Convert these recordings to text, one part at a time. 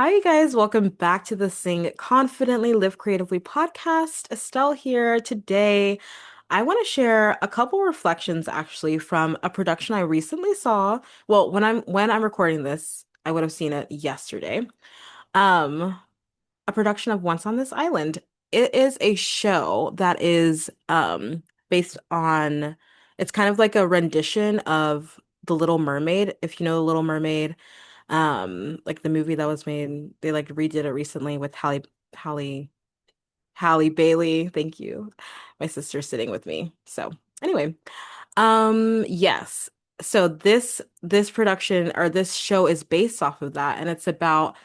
Hi, you guys. Welcome back to the Sing Confidently Live Creatively podcast. Estelle here. Today, I want to share a couple reflections actually from a production I recently saw. Well, when I'm recording this, I would have seen it yesterday. Um, a production of Once on This Island. It is a show that is based on it's kind of like a rendition of The Little Mermaid, if you know The Little Mermaid, like the movie that was made. They like redid it recently with Halle Halle Bailey. Thank you. My sister's sitting with me. So anyway, yes. So this production or this show is based off of that, and it's about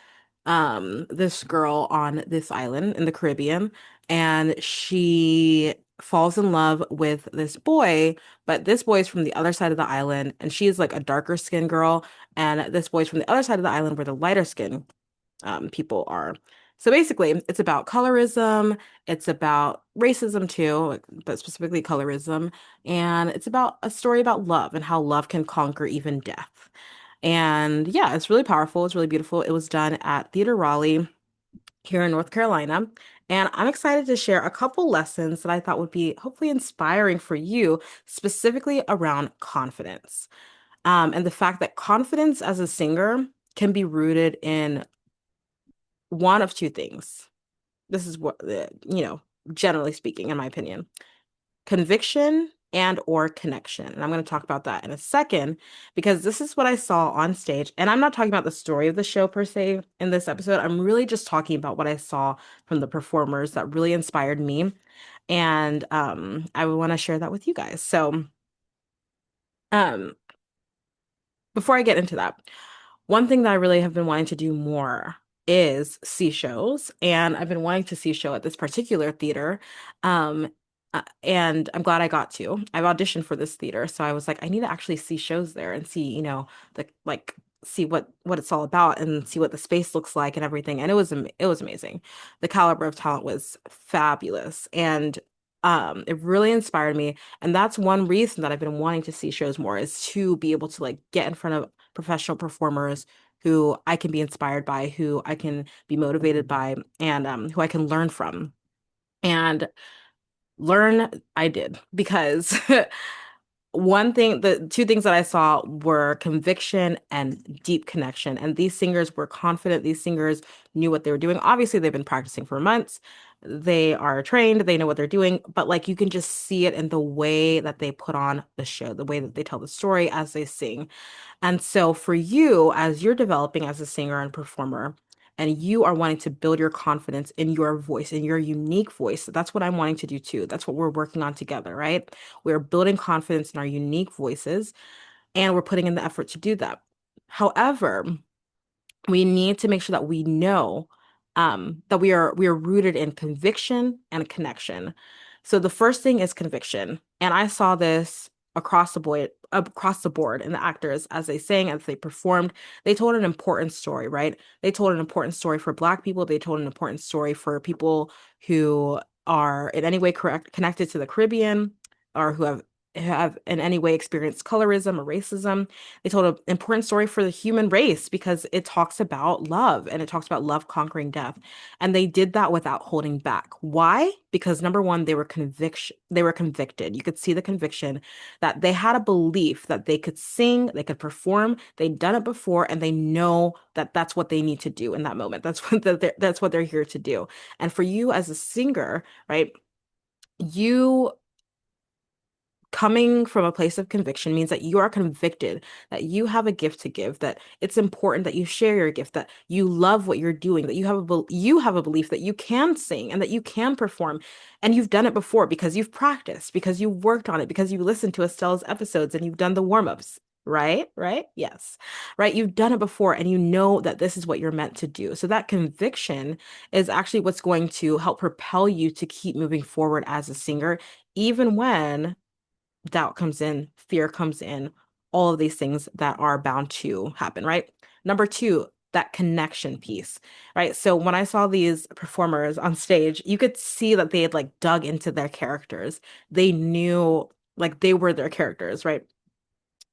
this girl on this island in the Caribbean, and she falls in love with this boy, but this boy is from the other side of the island, and she is like a darker skinned girl, and this boy's from the other side of the island where the lighter skin people are. So basically, it's about colorism, it's about racism too, but specifically colorism, and it's about a story about love and how love can conquer even death. And yeah, it's really powerful. It's really beautiful. It was done at Theatre Raleigh here in North Carolina. And I'm excited to share a couple lessons that I thought would be hopefully inspiring for you, specifically around confidence. And the fact that confidence as a singer can be rooted in one of two things. This is what, generally speaking, in my opinion, conviction and or connection. And I'm going to talk about that in a second because this is what I saw on stage. And I'm not talking about the story of the show per se in this episode. I'm really just talking about what I saw from the performers that really inspired me. And I would want to share that with you guys. So um, before I get into that, one thing that I really have been wanting to do more is see shows, and I've been wanting to see a show at this particular theater. And I'm glad I got to. I've auditioned for this theater, so I was like, I need to actually see shows there and see, the like see what it's all about and see what the space looks like and everything. And it was amazing. The caliber of talent was fabulous, and it really inspired me. And that's one reason that I've been wanting to see shows more is to be able to like get in front of professional performers who I can be inspired by, who I can be motivated by, and who I can learn from. And learn I did because the two things that I saw were conviction and deep connection. And these singers were confident. These singers knew what they were doing. Obviously, they've been practicing for months. They are trained, they know what they're doing, but like you can just see it in the way that they put on the show, the way that they tell the story as they sing. And so for you, as you're developing as a singer and performer, and you are wanting to build your confidence in your voice, in your unique voice, that's what I'm wanting to do too. That's what we're working on together, right? We're building confidence in our unique voices, and we're putting in the effort to do that. However, we need to make sure that we know that we are rooted in conviction and connection. So the first thing is conviction, and I saw this across the board in the actors as they sang, as they performed. They told an important story, right? They told an important story for Black people. They told an important story for people who are in any way correct connected to the Caribbean or who have in any way experienced colorism or racism. They told an important story for the human race because it talks about love and it talks about love conquering death. And they did that without holding back. Why? Because number one, they were convicted. You could see the conviction that they had a belief that they could sing, they could perform, they'd done it before, and they know that that's what they need to do in that moment. That's what they're here to do. And for you as a singer, right? You coming from a place of conviction means that you are convicted, that you have a gift to give, that it's important that you share your gift, that you love what you're doing, that you have a belief that you can sing and that you can perform, and you've done it before because you've practiced, because you worked on it, because you listened to Estelle's episodes and you've done the warm-ups. Right? Right? Yes. Right? You've done it before and you know that this is what you're meant to do. So that conviction is actually what's going to help propel you to keep moving forward as a singer, even when doubt comes in, fear comes in, all of these things that are bound to happen, right? Number two, that connection piece, right? So when I saw these performers on stage, you could see that they had like dug into their characters. They knew like they were their characters, right?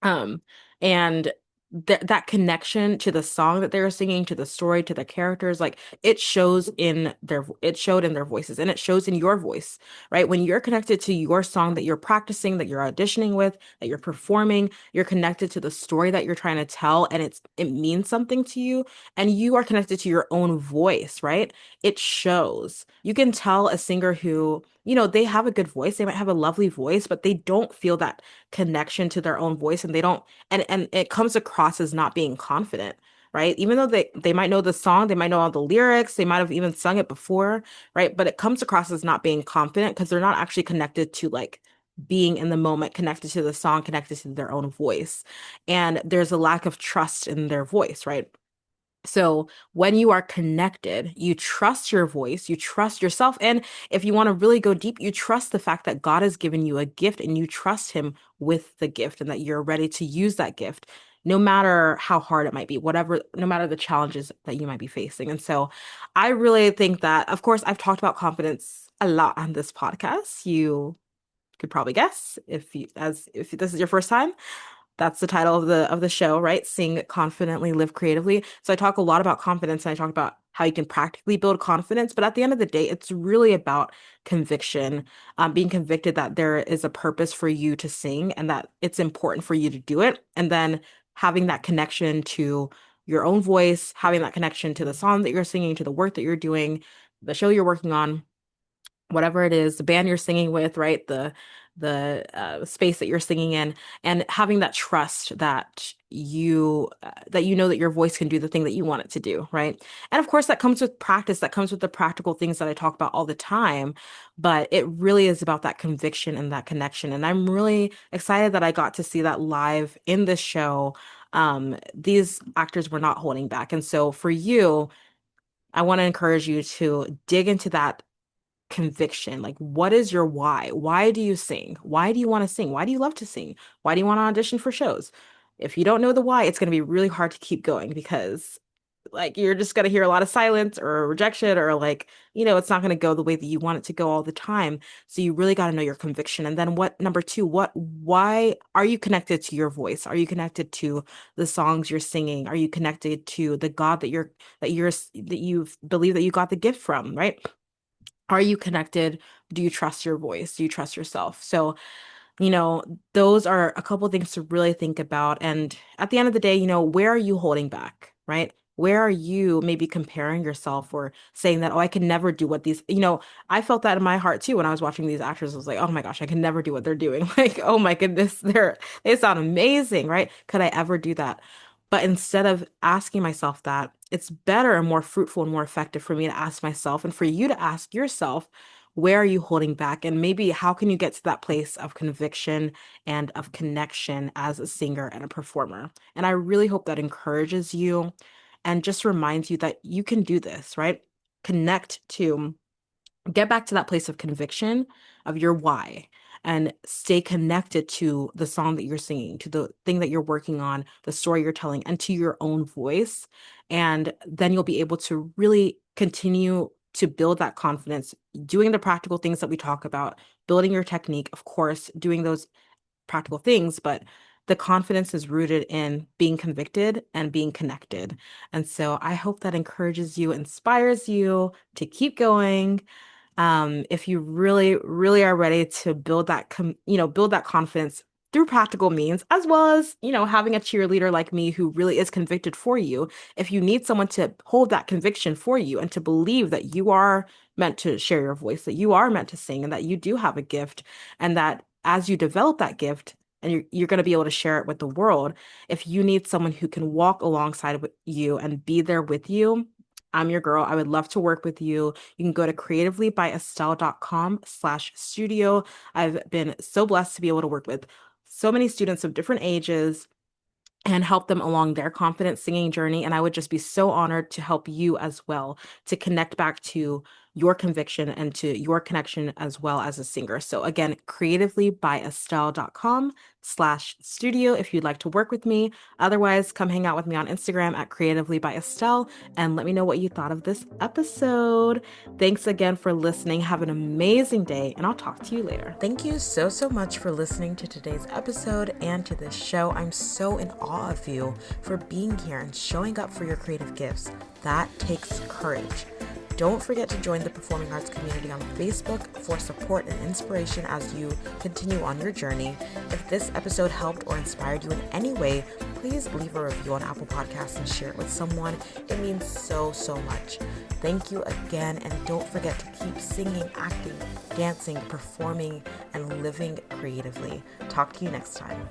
Um, and that connection to the song that they were singing, to the story, to the characters, like it shows in it showed in their voices and it shows in your voice, right? When you're connected to your song that you're practicing, that you're auditioning with, that you're performing, you're connected to the story that you're trying to tell, and it means something to you, and you are connected to your own voice, right? It shows. You can tell a singer who, they have a good voice, they might have a lovely voice, but they don't feel that connection to their own voice, and they don't and it comes across as not being confident, right? Even though they might know the song, they might know all the lyrics, they might have even sung it before, right? But it comes across as not being confident because they're not actually connected to like being in the moment, connected to the song, connected to their own voice. And there's a lack of trust in their voice, right? So when you are connected, you trust your voice, you trust yourself. And if you want to really go deep, you trust the fact that God has given you a gift and you trust Him with the gift and that you're ready to use that gift, no matter how hard it might be, whatever, no matter the challenges that you might be facing. And so I really think that, of course, I've talked about confidence a lot on this podcast. You could probably guess if this is your first time. That's the title of the show, right? Sing confidently, live creatively. So I talk a lot about confidence and I talk about how you can practically build confidence. But at the end of the day, it's really about conviction, being convicted that there is a purpose for you to sing and that it's important for you to do it. And then having that connection to your own voice, having that connection to the song that you're singing, to the work that you're doing, the show you're working on, whatever it is, the band you're singing with, right? The space that you're singing in, and having that trust that you know that your voice can do the thing that you want it to do, right? And of course, that comes with practice. That comes with the practical things that I talk about all the time. But it really is about that conviction and that connection. And I'm really excited that I got to see that live in this show. These actors were not holding back, and so for you, I want to encourage you to dig into that conviction. Like, what is your why? Why do you sing? Why do you want to sing? Why do you love to sing? Why do you want to audition for shows? If you don't know the why, it's going to be really hard to keep going because, like, you're just going to hear a lot of silence or rejection, or, like, it's not going to go the way that you want it to go all the time. So, you really got to know your conviction. And then, number two, why are you connected to your voice? Are you connected to the songs you're singing? Are you connected to the God that you believe that you got the gift from, right? Are you connected? Do you trust your voice? Do you trust yourself? So, you know, those are a couple things to really think about. And at the end of the day, where are you holding back, right? Where are you maybe comparing yourself or saying that, oh, I can never do what I felt that in my heart too when I was watching these actors. I was like, oh my gosh, I can never do what they're doing. Like, oh my goodness, they sound amazing, right? Could I ever do that? But instead of asking myself that, it's better and more fruitful and more effective for me to ask myself and for you to ask yourself, where are you holding back? And maybe how can you get to that place of conviction and of connection as a singer and a performer? And I really hope that encourages you and just reminds you that you can do this, right? Connect to Get back to that place of conviction of your why and stay connected to the song that you're singing, to the thing that you're working on, the story you're telling, and to your own voice. And then you'll be able to really continue to build that confidence, doing the practical things that we talk about, building your technique, of course, doing those practical things, but the confidence is rooted in being convicted and being connected. And so I hope that encourages you, inspires you to keep going, if you really, really are ready to build that confidence through practical means, as well as, having a cheerleader like me who really is convicted for you. If you need someone to hold that conviction for you and to believe that you are meant to share your voice, that you are meant to sing, and that you do have a gift, and that as you develop that gift, and you're going to be able to share it with the world. If you need someone who can walk alongside with you and be there with you, I'm your girl. I would love to work with you. You can go to creativelybyestelle.com/studio. I've been so blessed to be able to work with so many students of different ages and help them along their confident singing journey. And I would just be so honored to help you as well, to connect back to your conviction and to your connection as well as a singer. So again, creativelybyestelle.com/studio if you'd like to work with me. Otherwise, come hang out with me on Instagram at creativelybyestelle and let me know what you thought of this episode. Thanks again for listening. Have an amazing day, and I'll talk to you later. Thank you so much for listening to today's episode and to this show. I'm so in awe of you for being here and showing up for your creative gifts. That takes courage. Don't forget to join the performing arts community on Facebook for support and inspiration as you continue on your journey. If this episode helped or inspired you in any way, please leave a review on Apple Podcasts and share it with someone. It means so much. Thank you again, and don't forget to keep singing, acting, dancing, performing, and living creatively. Talk to you next time.